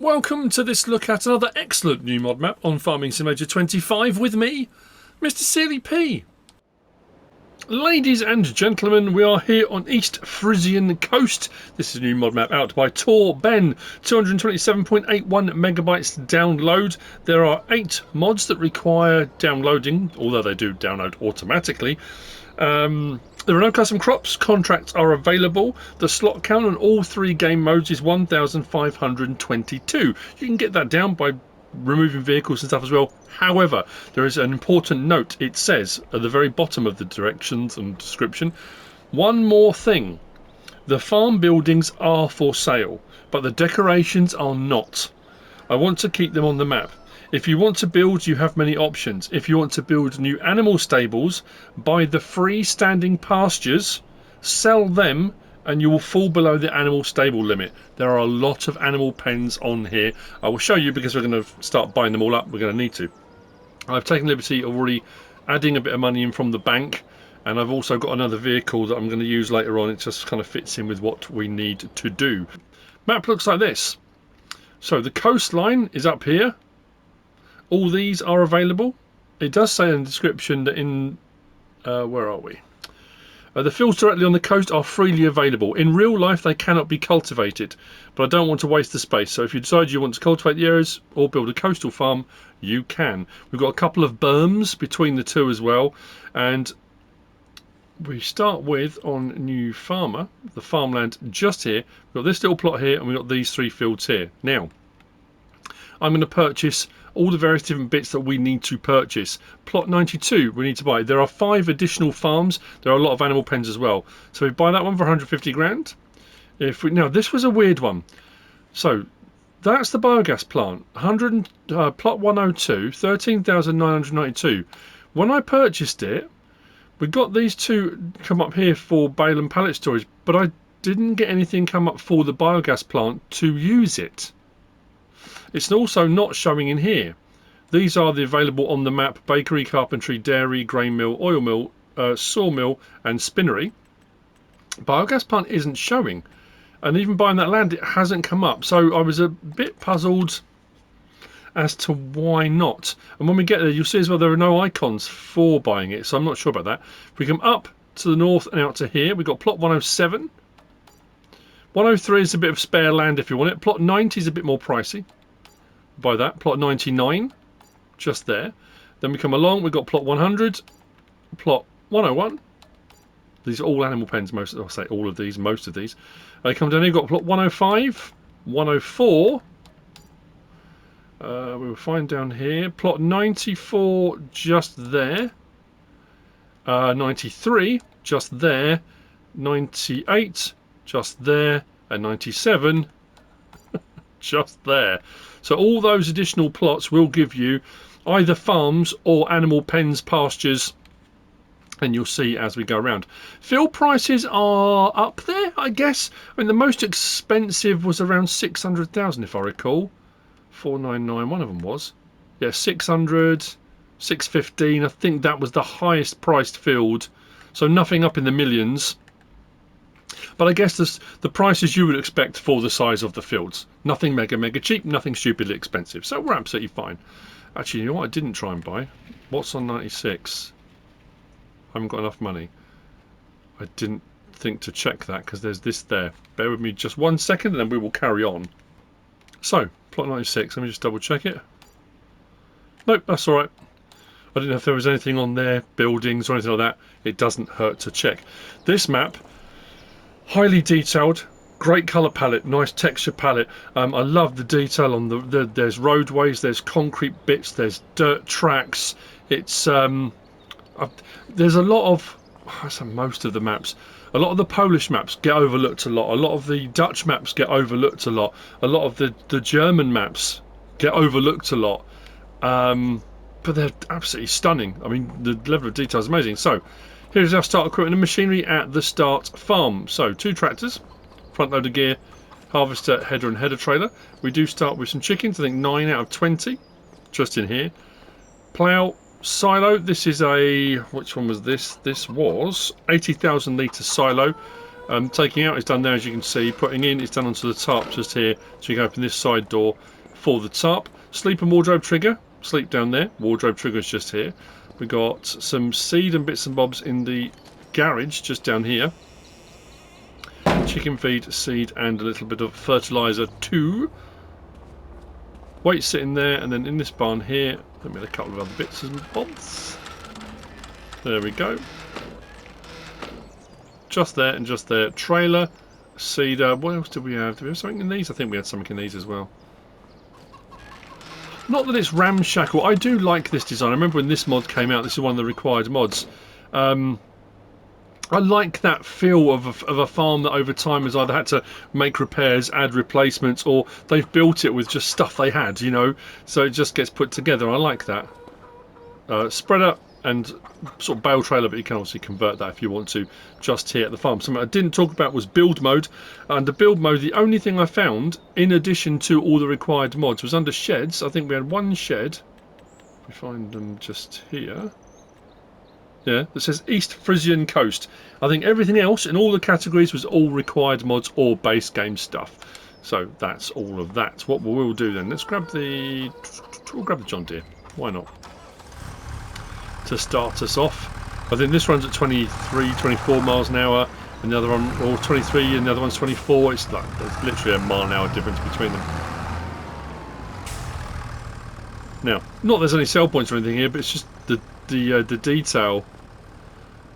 Welcome to this look at another excellent new mod map on Farming Simulator 25 with me, MrSealyp. Ladies and gentlemen, we are here on East Frisian Coast. This is a new mod map out by Tor Ben, 227.81 megabytes download. There are 8 mods that require downloading, although they do download automatically. There are no custom crops, contracts are available. The slot count on all 3 game modes is 1,522. You can get that down by removing vehicles and stuff as well. However, there is an important note. It says at the very bottom of the directions and description, one more thing. The farm buildings are for sale, but the decorations are not. I want to keep them on the map. If you want to build, you have many options. If you want to build new animal stables, buy the freestanding pastures, sell them, and you will fall below the animal stable limit. There are a lot of animal pens on here. I will show you because we're going to start buying them all up. We're going to need to. I've taken liberty of already adding a bit of money in from the bank, and I've also got another vehicle that I'm going to use later on. It just kind of fits in with what we need to do. Map looks like this. So the coastline is up here. All these are available. It does say in the description that in where are we? The fields directly on the coast are freely available. In real life they cannot be cultivated, but I don't want to waste the space, so if you decide you want to cultivate the areas or build a coastal farm, you can. We've got a couple of berms between the two as well, and we start with on New Farmer, the farmland just here. We've got this little plot here and we've got these 3 fields here. Now I'm going to purchase all the various different bits that we need to purchase. Plot 92 we need to buy. There are 5 additional farms. There are a lot of animal pens as well. So we buy that one for 150 grand. If we now, this was a weird one. So that's the biogas plant. Plot 102, 13,992. When I purchased it, we got these 2 come up here for bale and pallet storage, but I didn't get anything come up for the biogas plant to use it. It's also not showing in here. These are the available on the map: bakery, carpentry, dairy, grain mill, oil mill, sawmill and spinnery. Biogas plant isn't showing, and even buying that land it hasn't come up, so I was a bit puzzled as to why not. And when we get there you'll see as well there are no icons for buying it, so I'm not sure about that. If we come up to the north and out to here, we've got plot 107. 103 is a bit of spare land if you want it. Plot 90 is a bit more pricey. By that. Plot 99 just there. Then we come along, we've got plot 100, plot 101. These are all animal pens, most of these. Come down here, we've got plot 105, 104. We'll find down here plot 94 just there, 93 just there, 98 just there, and 97 just there. So all those additional plots will give you either farms or animal pens, pastures, and you'll see as we go around. Field prices are up there, I guess. I mean, the most expensive was around 600,000 if I recall. 499 one of them was. Yeah, 600, 615. I think that was the highest priced field. So nothing up in the millions. But I guess the prices you would expect for the size of the fields. Nothing mega cheap, nothing stupidly expensive. So we're absolutely fine. Actually, you know what I didn't try and buy? What's on 96? I haven't got enough money. I didn't think to check that because there's this there. Bear with me just 1 second and then we will carry on. So, plot 96, let me just double check it. Nope, that's alright. I didn't know if there was anything on there, buildings or anything like that. It doesn't hurt to check. This map, highly detailed, great colour palette, nice texture palette. I love the detail on there's roadways, there's concrete bits, there's dirt tracks. It's there's a lot of, I say most of the maps, a lot of the Polish maps get overlooked a lot. A lot of the Dutch maps get overlooked a lot. A lot of the German maps get overlooked a lot. But they're absolutely stunning. I mean, the level of detail is amazing. So here's our start equipment and machinery at the start farm. So 2 tractors, front loader gear, harvester, header and header trailer. We do start with some chickens, I think 9 out of 20 just in here. Plough, silo, this is a, which one was this? This was 80,000 litre silo. Taking out is done there, as you can see. Putting in is done onto the tarp just here. So you can open this side door for the tarp. Sleep and wardrobe trigger. Sleep down there. Wardrobe trigger is just here. We've got some seed and bits and bobs in the garage just down here. Chicken feed, seed, and a little bit of fertiliser too. Weight sitting there, and then in this barn here, let me add a couple of other bits and bobs. There we go. Just there and just there. Trailer, cedar. What else did we have? Did we have something in these? I think we had something in these as well. Not that it's ramshackle. I do like this design. I remember when this mod came out, this is one of the required mods. I like that feel of a farm that over time has either had to make repairs, add replacements, or they've built it with just stuff they had, you know, so it just gets put together. I like that. Spreader and sort of bale trailer, but you can obviously convert that if you want to just here at the farm. Something I didn't talk about was build mode. Under build mode, the only thing I found, in addition to all the required mods, was under sheds. I think we had one shed. We find them just here. Yeah, that says East Frisian Coast. I think everything else in all the categories was all required mods or base game stuff. So that's all of that. What we will do then, let's grab the... We'll grab the John Deere. Why not? To start us off. I think this runs at 23, 24 miles an hour. And the other one, or 23, and the other one's 24. It's like, there's literally a mile an hour difference between them. Now, not there's any sell points or anything here, but it's just the detail.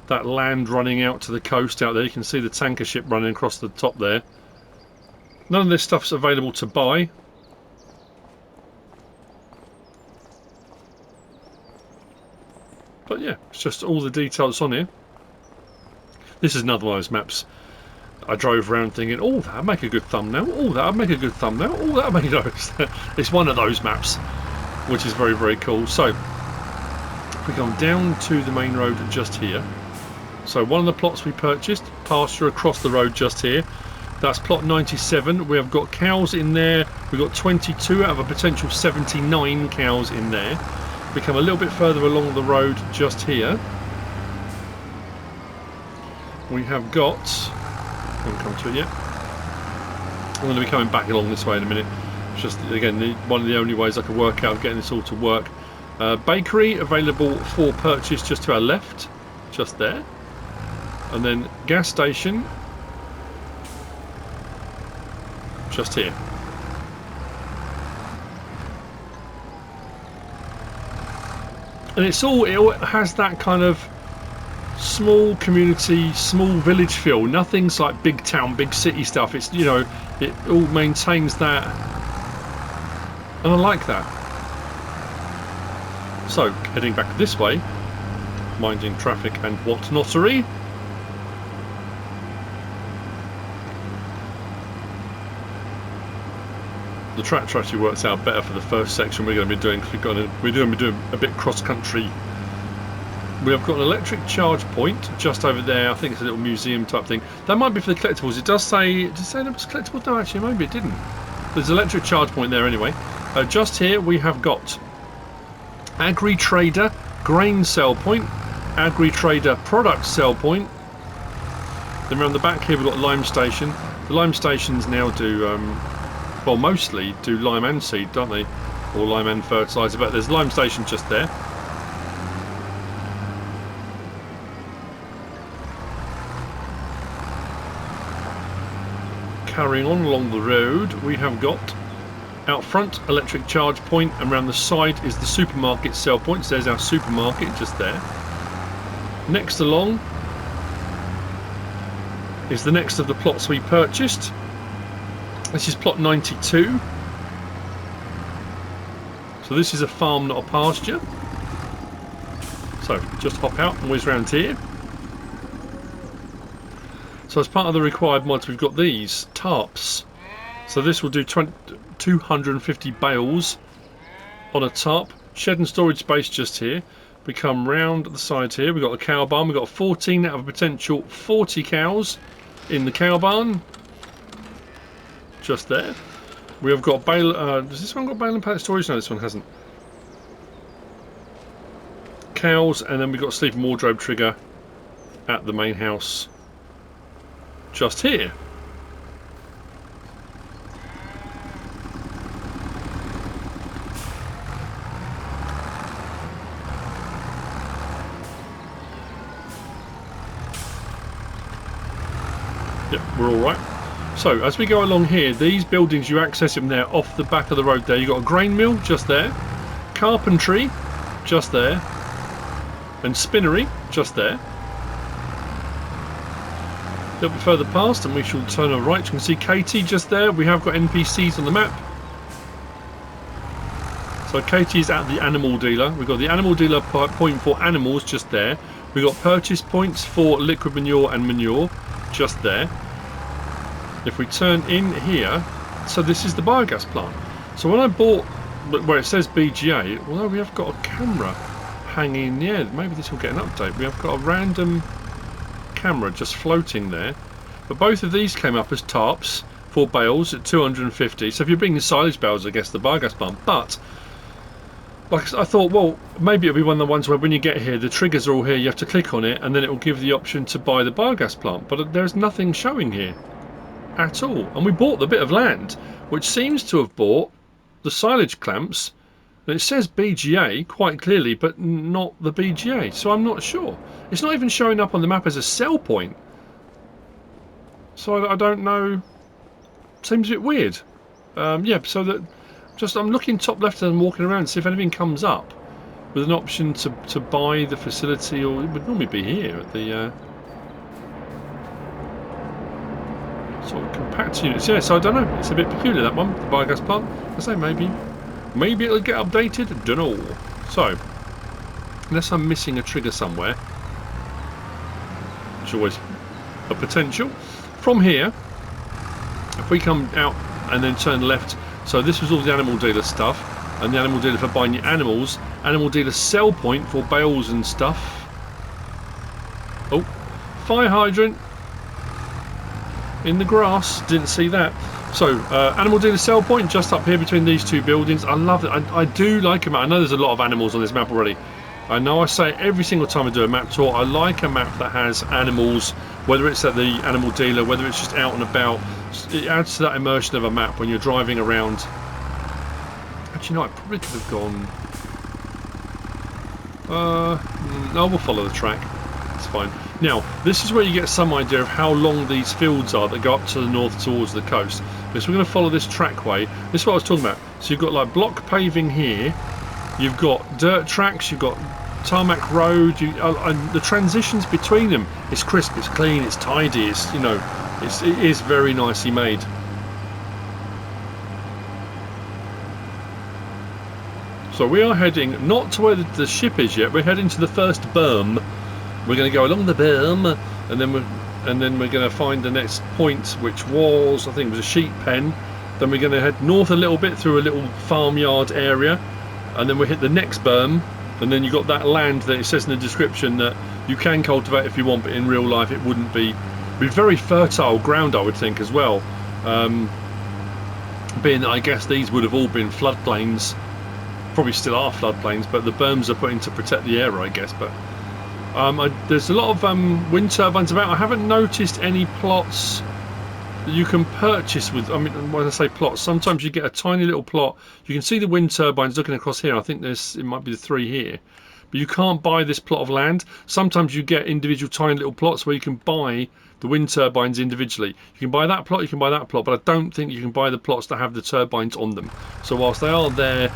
That land running out to the coast out there. You can see the tanker ship running across the top there. None of this stuff's available to buy. But yeah, it's just all the detail that's on here. This is another one of those maps I drove around thinking, oh, that'd make a good thumbnail. Oh, that'd make a good thumbnail. Oh, that'd make those. It's one of those maps, which is very, very cool. So, we come down to the main road just here. So one of the plots we purchased, pasture across the road just here. That's plot 97. We have got cows in there. We've got 22 out of a potential 79 cows in there. We come a little bit further along the road just here. We have got... I haven't come to it yet. I'm going to be coming back along this way in a minute. It's just, again, one of the only ways I can work out of getting this all to work. Bakery available for purchase just to our left, just there. And then gas station just here. And it has that kind of small community, small village feel. Nothing's like big town, big city stuff. It's, you know, it all maintains that, and I like that. So heading back this way, minding traffic and whatnottery. The tractor actually works out better for the first section we're going to be doing, because we're going to be doing a bit cross-country. We have got an electric charge point just over there. I think it's a little museum type thing. That might be for the collectibles. It does say... Did it say that was collectibles? No, actually, maybe it didn't. There's an electric charge point there anyway. Just here we have got Agri-Trader grain sell point, Agri-Trader product sell point. Then around the back here we've got lime station. The lime stations now do... well, mostly do lime and seed, don't they? Or lime and fertiliser, but there's a lime station just there. Carrying on along the road, we have got out front electric charge point, and around the side is the supermarket sell point. So there's our supermarket just there. Next along is the next of the plots we purchased. This is plot 92. So this is a farm, not a pasture. So just hop out and whiz round here. So as part of the required mods, we've got these tarps. So this will do 250 bales on a tarp. Shed and storage space just here. We come round the side here. We've got a cow barn. We've got 14 out of a potential 40 cows in the cow barn. Just there. We have got bale. Has this one got bale and pallet storage? No, this one hasn't. Cows, and then we've got sleep and wardrobe trigger at the main house just here. Yep, we're all right. So as we go along here, these buildings, you access them there off the back of the road there. You've got a grain mill just there, carpentry just there, and spinnery just there. A little bit further past and we shall turn on right. You can see Katie just there. We have got NPCs on the map. So Katie is at the animal dealer. We've got the animal dealer point for animals just there. We've got purchase points for liquid manure and manure just there. If we turn in here, so this is the biogas plant. So when I bought where it says BGA, although we have got a camera hanging, yeah, maybe this will get an update. We have got a random camera just floating there. But both of these came up as tarps for bales at 250. So if you're bringing silage bales, I guess the biogas plant. But like I thought, well, maybe it'll be one of the ones where when you get here, the triggers are all here. You have to click on it, and then it will give the option to buy the biogas plant. But there's nothing showing here at all. And we bought the bit of land, which seems to have bought the silage clamps. And it says BGA quite clearly, but not the BGA. So I'm not sure. It's not even showing up on the map as a sell point. So I don't know. Seems a bit weird. Yeah, so that just I'm looking top left and walking around to see if anything comes up with an option to buy the facility, or it would normally be here at the sort of compact units. Yeah, so I don't know. It's a bit peculiar, that one, the biogas plant. I say maybe it'll get updated. Don't know. So unless I'm missing a trigger somewhere, which is always a potential. From here, if we come out and then turn left, so this was all the animal dealer stuff, and the animal dealer for buying your animals, animal dealer sell point for bales and stuff. Oh, fire hydrant in the grass, didn't see that. So animal dealer sell point just up here between these two buildings. I love it. I do like a map. I know there's a lot of animals on this map already. I know I say it every single time I do a map tour. I like a map that has animals, whether it's at the animal dealer, whether it's just out and about. It adds to that immersion of a map when you're driving around. Actually, no, I probably could have gone. No, we'll follow the track. It's fine. Now, this is where you get some idea of how long these fields are that go up to the north towards the coast. Because we're going to follow this trackway. This is what I was talking about. So you've got like block paving here. You've got dirt tracks. You've got tarmac road. And the transitions between them. It's crisp. It's clean. It's tidy. It's, you know, it is very nicely made. So we are heading not to where the ship is yet. We're heading to the first berm. We're going to go along the berm, and then we're going to find the next point, which was, I think it was a sheep pen. Then we're going to head north a little bit through a little farmyard area, and then we hit the next berm, and then you've got that land that it says in the description that you can cultivate if you want, but in real life it wouldn't be. It'd be very fertile ground, I would think, as well. Being that I guess these would have all been floodplains, probably still are floodplains, but the berms are put in to protect the area, I guess. But there's a lot of wind turbines about. I haven't noticed any plots that you can purchase with. I mean, when I say plots, sometimes you get a tiny little plot. You can see the wind turbines looking across here. I think it might be the 3 here. But you can't buy this plot of land. Sometimes you get individual tiny little plots where you can buy the wind turbines individually. You can buy that plot, you can buy that plot, but I don't think you can buy the plots that have the turbines on them. So whilst they are there,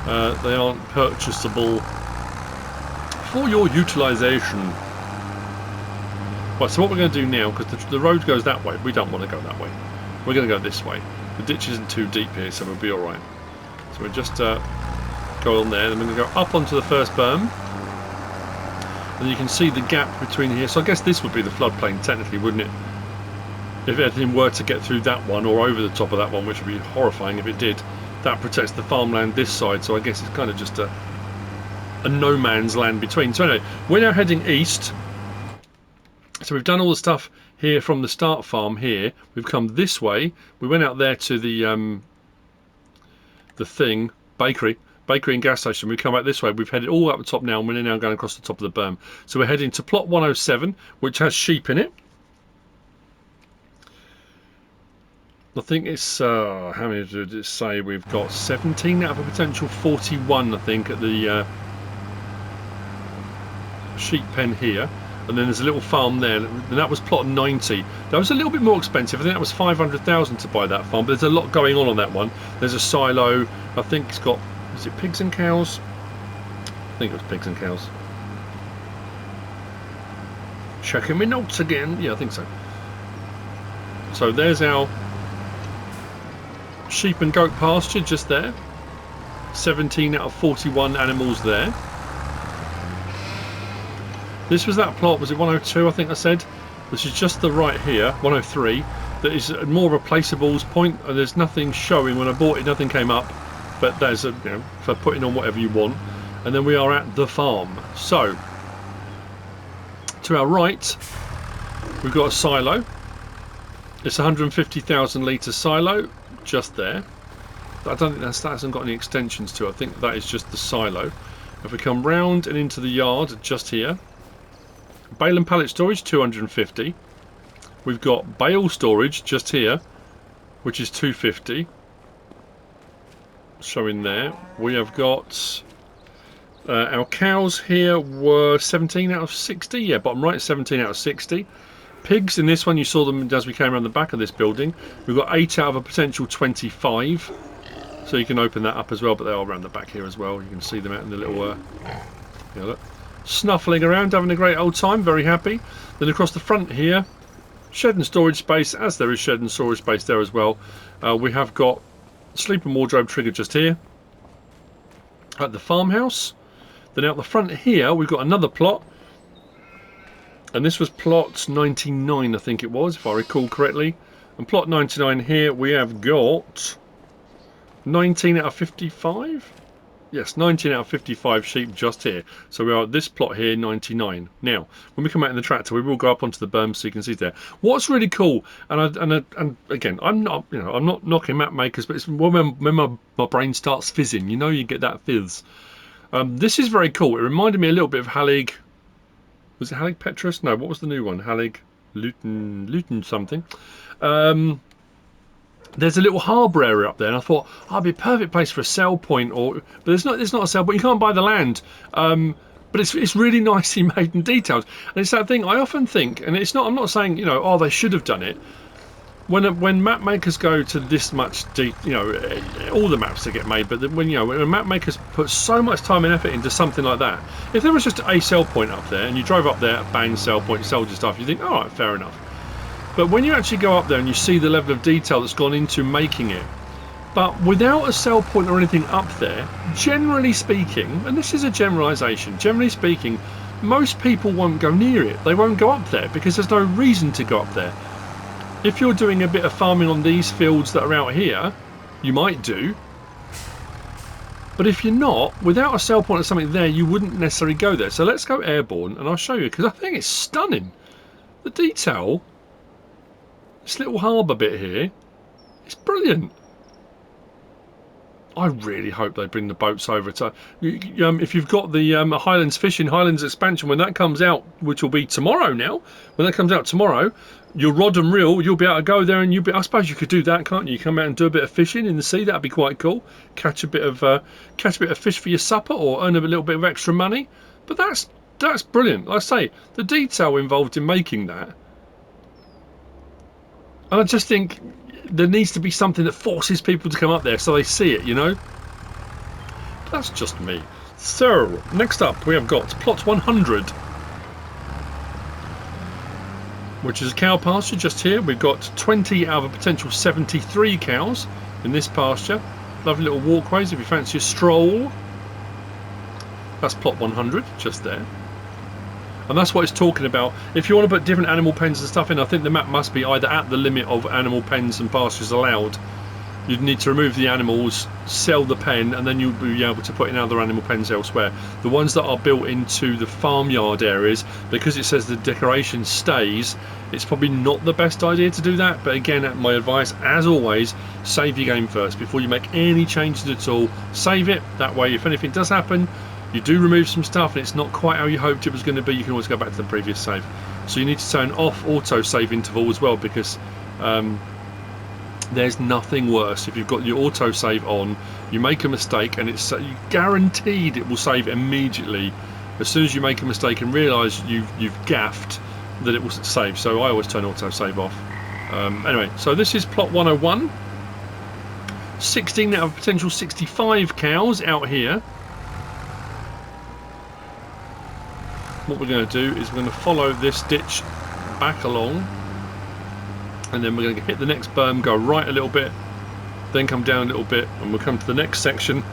they aren't purchasable for your utilisation. Right, so what we're going to do now, because the road goes that way, we don't want to go that way. We're going to go this way. The ditch isn't too deep here, so we'll be alright. So we'll just go on there, and we're going to go up onto the first berm. And you can see the gap between here. So I guess this would be the floodplain, technically, wouldn't it? If anything were to get through that one, or over the top of that one, which would be horrifying if it did. That protects the farmland this side, so I guess it's kind of just a no man's land between. So anyway, we're now heading east. So we've done all the stuff here from the start farm here. We've come this way. We went out there to the thing, bakery and gas station. We come out this way. We've headed all up the top now, and we're now going across the top of the berm. So we're heading to plot 107, which has sheep in it. I think it's, how many did it say? We've got 17 out of a potential 41, I think, at the sheep pen here. And then there's a little farm there, and that was plot 90. That was a little bit more expensive. I think that was 500,000 to buy that farm, but there's a lot going on that one. There's a silo. I think it's got, is it pigs and cows? I think it was pigs and cows. Checking my notes again. Yeah, I think so. So there's our sheep and goat pasture just there. 17 out of 41 animals there. This was that plot, was it 102 I think I said? This is just the right here, 103. That is more of a placeables point. There's nothing showing. When I bought it, nothing came up. But there's a, you know, for putting on whatever you want. And then we are at the farm. So, to our right, we've got a silo. It's a 150,000 litre silo, just there. I don't think that hasn't got any extensions to it. I think that is just the silo. If we come round and into the yard, just here, bale and pallet storage, 250. We've got bale storage just here, which is 250. Showing there. We have got our cows here were 17 out of 60. Yeah, bottom right, 17 out of 60. Pigs in this one, you saw them as we came around the back of this building. We've got 8 out of a potential 25. So you can open that up as well, but they are around the back here as well. You can see them out in the little, you know, look, snuffling around, having a great old time, very happy. Then across the front here, shed and storage space, as there is shed and storage space there as well. We have got sleep and wardrobe trigger just here at the farmhouse. Then out the front here, we've got another plot. And this was plot 99, I think it was, if I recall correctly. And plot 99 here, we have got 19 out of 55? Yes, 19 out of 55 sheep just here. So we are at this plot here, 99. Now, when we come out in the tractor, we will go up onto the berm so you can see there. What's really cool, and again, I'm not knocking map makers, but it's when my brain starts fizzing, you know, you get that fizz. This is very cool. It reminded me a little bit of Hallig. Was it Hallig Petrus? No, what was the new one? Hallig Luton something. There's a little harbour area up there, and I thought, oh, it'd be a perfect place for a sell point, but there's not a sell point. You can't buy the land, but it's really nicely made and detailed. And it's that thing I often think, and it's not. I'm not saying, you know, oh, they should have done it. When map makers go to this much deep, you know, all the maps that get made, but when map makers put so much time and effort into something like that, if there was just a sell point up there and you drove up there, bang, sell point, sold your stuff, you think, all right, fair enough. But when you actually go up there and you see the level of detail that's gone into making it, but without a sell point or anything up there, generally speaking, and this is a generalisation, generally speaking, most people won't go near it. They won't go up there because there's no reason to go up there. If you're doing a bit of farming on these fields that are out here, you might do. But if you're not, without a sell point or something there, you wouldn't necessarily go there. So let's go airborne and I'll show you, because I think it's stunning. The detail, this little harbour bit here, it's brilliant. I really hope they bring the boats over to... if you've got the Highlands fishing, Highlands expansion, when that comes out, which will be tomorrow now, when that comes out tomorrow, your rod and reel, you'll be able to go there and I suppose you could do that, can't you? You come out and do a bit of fishing in the sea, that'd be quite cool. Catch a bit of fish for your supper or earn a little bit of extra money. But that's brilliant. Like I say, the detail involved in making that. And I just think there needs to be something that forces people to come up there so they see it, you know? But that's just me. So, next up we have got plot 100, which is a cow pasture just here. We've got 20 out of a potential 73 cows in this pasture. Lovely little walkways if you fancy a stroll. That's plot 100 just there. And that's what it's talking about. If you want to put different animal pens and stuff in, I think the map must be either at the limit of animal pens and pastures allowed. You'd need to remove the animals, sell the pen, and then you'll be able to put in other animal pens elsewhere. The ones that are built into the farmyard areas, because it says the decoration stays, it's probably not the best idea to do that. But again, my advice, as always, save your game first. Before you make any changes at all, save it. That way, if anything does happen, you do remove some stuff and it's not quite how you hoped it was going to be, you can always go back to the previous save. So you need to turn off auto save interval as well, because There's nothing worse if you've got your autosave on, you make a mistake and it's guaranteed it will save immediately. As soon as you make a mistake and realise you've gaffed, that it will save. So I always turn autosave off. Anyway, so this is plot 101. 16 out of potential 65 cows out here. What we're going to do is we're going to follow this ditch back along. And then we're going to hit the next berm, go right a little bit, then come down a little bit, and we'll come to the next section.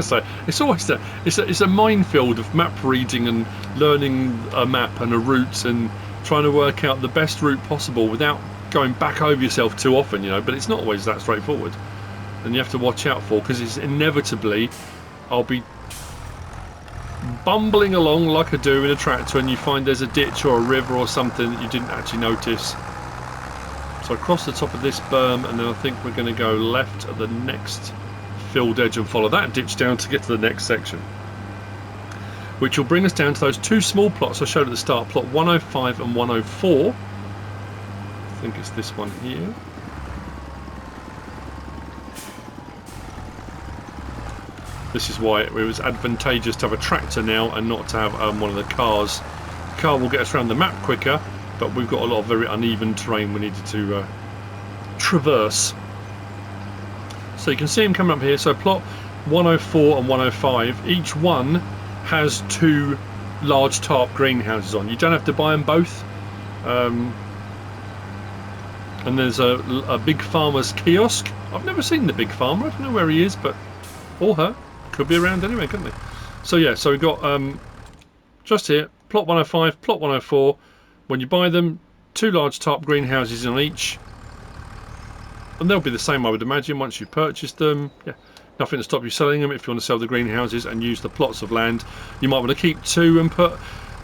So it's always it's a minefield of map reading and learning a map and a route and trying to work out the best route possible without going back over yourself too often, you know. But it's not always that straightforward, and you have to watch out for, because it's inevitably I'll be bumbling along like I do in a tractor, and you find there's a ditch or a river or something that you didn't actually notice. So across the top of this berm, and then I think we're going to go left at the next field edge and follow that ditch down to get to the next section, which will bring us down to those two small plots I showed at the start, plot 105 and 104. I think it's this one here. This is why it was advantageous to have a tractor now and not to have one of the cars. The car will get us around the map quicker, but we've got a lot of very uneven terrain we needed to traverse. So you can see them coming up here. So plot 104 and 105, each one has two large tarp greenhouses on. You don't have to buy them both. And there's a big farmer's kiosk. I've never seen the big farmer. I don't know where he is, but or her. Could be around anyway, couldn't they? So yeah, so we've got just here, plot 105, plot 104. When you buy them, two large tarp greenhouses on each, and they'll be the same, I would imagine, once you've purchased them. Yeah, nothing to stop you selling them if you want to sell the greenhouses and use the plots of land. You might want to keep two and put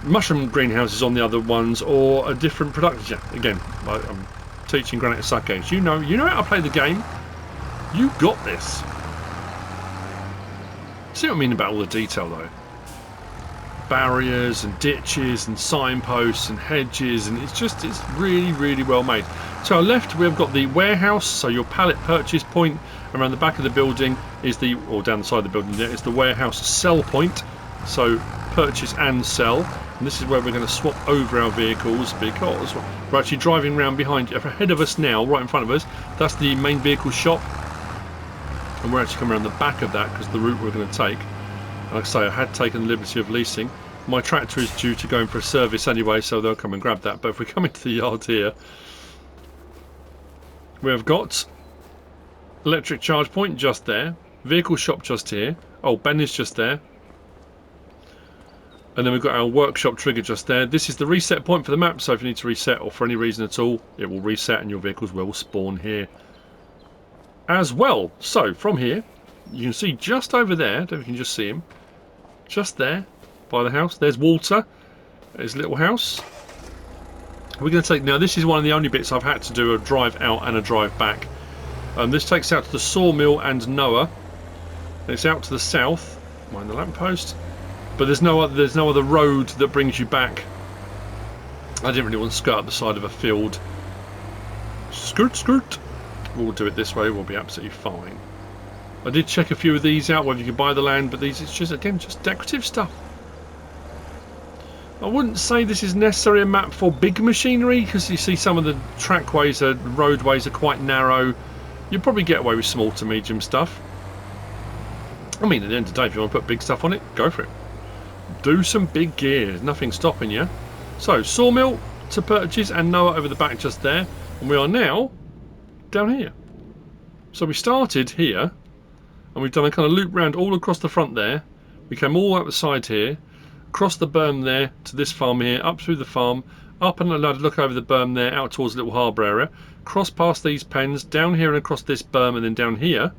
mushroom greenhouses on the other ones, or a different production. Yeah, again, I'm teaching Granite Suck games. You know how to play the game. You got this. See what I mean about all the detail though? Barriers and ditches and signposts and hedges, and it's really, really well made. To our left we've got the warehouse, so your pallet purchase point. Around the back of the building is or down the side of the building there is the warehouse sell point, so purchase and sell. And this is where we're going to swap over our vehicles, because we're actually driving around behind, ahead of us now, right in front of us. That's the main vehicle shop, and we're actually coming around the back of that because the route we're going to take. Like I say, I had taken the liberty of leasing. My tractor is due to go in for a service anyway, so they'll come and grab that. But if we come into the yard here, we have got electric charge point just there, vehicle shop just here. Oh, Ben is just there. And then we've got our workshop trigger just there. This is the reset point for the map, so if you need to reset or for any reason at all, it will reset and your vehicles will spawn here as well. So from here, you can see just over there, I don't know if you can just see him, just there by the house, there's Walter, his little house. We're going to take, now this is one of the only bits I've had to do a drive out and a drive back. This takes out to the sawmill and Noah. It's out to the south, mind the lamppost, but there's no other road that brings you back. I didn't really want to skirt up the side of a field. Skirt. We'll do it this way, we'll be absolutely fine. I did check a few of these out, whether you can buy the land, but these, it's just, again, just decorative stuff. I wouldn't say this is necessarily a map for big machinery, because you see some of the trackways, roadways are quite narrow. You'll probably get away with small to medium stuff. I mean, at the end of the day, if you want to put big stuff on it, go for it. Do some big gear, nothing stopping you. So, sawmill to purchase and Noah over the back just there. And we are now down here. So we started here, and we've done a kind of loop round all across the front there. We came all out the side here, across the berm there to this farm here, up through the farm, up and allowed to look over the berm there, out towards the little harbour area, cross past these pens, down here and across this berm, and then down here.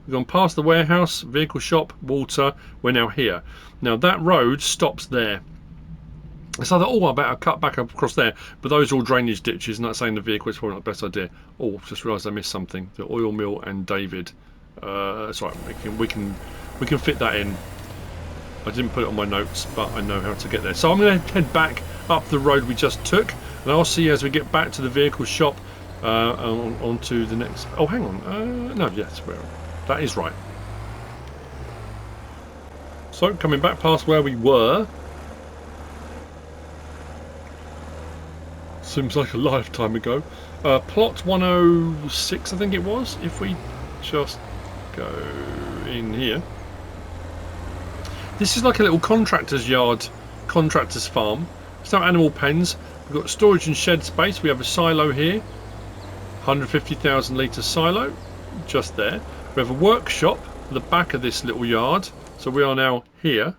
We've gone past the warehouse, vehicle shop, Walter, we're now here. Now that road stops there. So I thought, oh, I better cut back up across there, but those are all drainage ditches, not saying the vehicle is probably not the best idea. Oh, just realised I missed something. The oil mill and David. That's right, we can fit that in. I didn't put it on my notes, but I know how to get there. So I'm going to head back up the road we just took, and I'll see you as we get back to the vehicle shop on to the next. Oh, hang on. No, yes, that is right. So coming back past where we were. Seems like a lifetime ago. Plot 106, I think it was. If we just go in here. This is like a little contractor's yard, contractor's farm. It's no animal pens. We've got storage and shed space. We have a silo here. 150,000 litre silo. Just there. We have a workshop at the back of this little yard. So we are now here.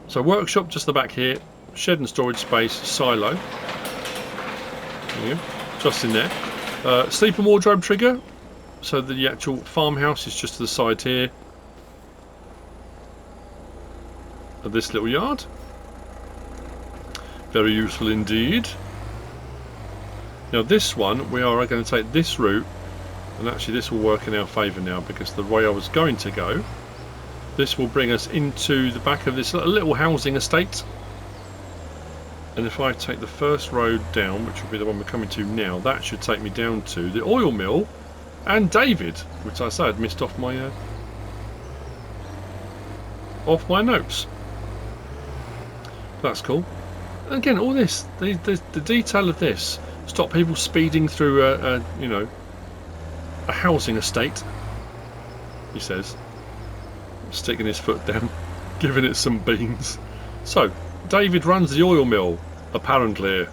So workshop just the back here. Shed and storage space, silo. There you go. Just in there. Sleep and wardrobe trigger. So the actual farmhouse is just to the side here of this little yard. Very useful indeed. Now this one, we are going to take this route, and actually this will work in our favour now, because the way I was going to go, this will bring us into the back of this little housing estate. And if I take the first road down, which will be the one we're coming to now, that should take me down to the oil mill and David, which I said I'd missed off my notes. That's cool. And again, all this, the detail of this, stop people speeding through a housing estate. He says, sticking his foot down, giving it some beans. So David runs the oil mill, apparently,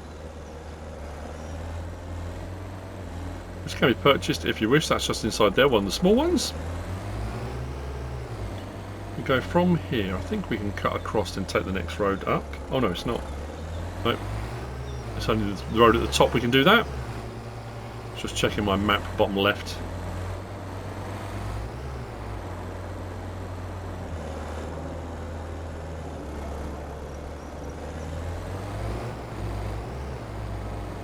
which can be purchased if you wish. That's just inside there, one of the small ones. We go from here. I think we can cut across and take the next road up. Oh no, it's not. No, it's only the road at the top we can do that. Just checking my map, bottom left.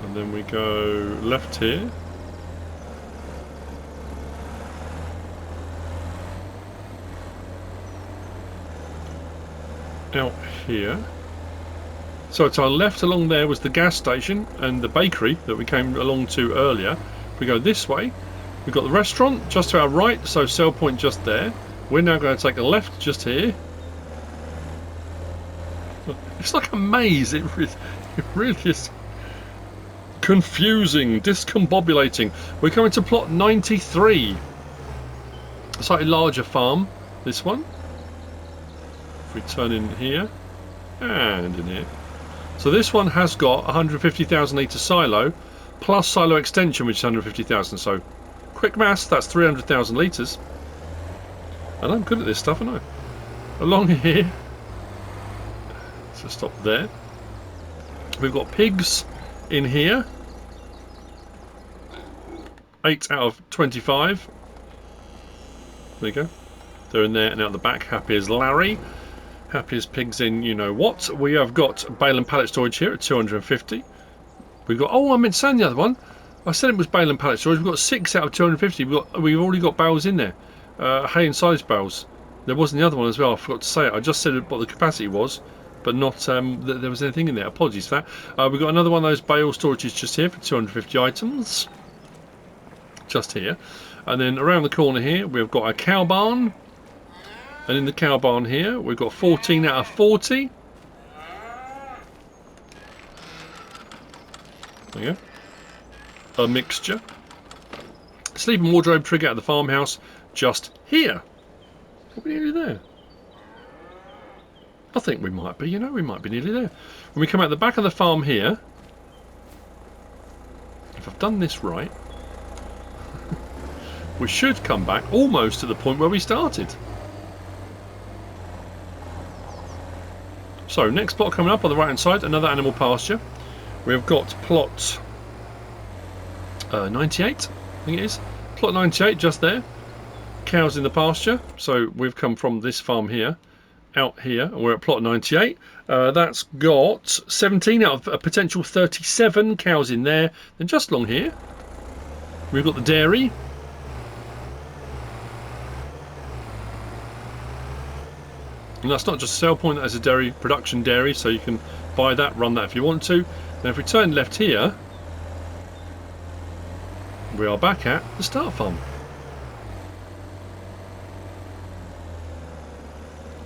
And then we go left here. Out here. So to our left along there was the gas station and the bakery that we came along to earlier. If we go this way, we've got the restaurant just to our right, so sell point just there. We're now going to take a left just here. It's like a maze, it really is confusing, discombobulating. We're coming to plot 93. A slightly larger farm, this one. If we turn in here and in here. So this one has got 150,000 litre silo plus silo extension, which is 150,000. So quick maths, that's 300,000 litres. And I'm good at this stuff, aren't I? Along here. So stop there. We've got pigs in here. 8 out of 25. There you go. They're in there and out the back. Happy as Larry. Happy as pigs in you know what. We have got bale and pallet storage here at 250. We've got, oh, I meant saying the other one. I said it was bale and pallet storage. We've got 6 out of 250. We've already got bales in there. Hay and silage bales. There wasn't the other one as well. I forgot to say it. I just said what the capacity was, but not that there was anything in there. Apologies for that. We've got another one of those bale storages just here for 250 items. Just here. And then around the corner here, we've got a cow barn. And in the cow barn here, we've got 14 out of 40. There you go. A mixture. Sleep and wardrobe trigger at the farmhouse just here. What are we nearly there? I think we might be, we might be nearly there. When we come out the back of the farm here, if I've done this right, we should come back almost to the point where we started. So, next plot coming up on the right hand side, another animal pasture. We've got plot 98, I think it is. Plot 98 just there. Cows in the pasture. So we've come from this farm here, out here, and we're at plot 98. That's got 17 out of a potential 37 cows in there. Then just along here, we've got the dairy. And that's not just a sell point, that's a dairy, production dairy, so you can buy that, run that if you want to. Then if we turn left here, We are back at the start farm.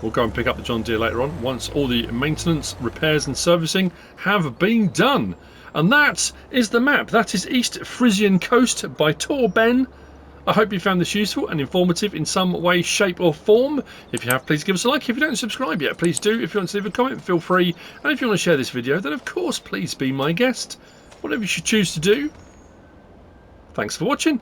We'll go and pick up the John Deere later on once all the maintenance, repairs and servicing have been done. And that is the map. That is East Frisian Coast by Tor Ben. I hope you found this useful and informative in some way, shape or form. If you have, please give us a like. If you don't subscribe yet, please do. If you want to leave a comment, feel free. And if you want to share this video, then of course, please be my guest. Whatever you should choose to do. Thanks for watching.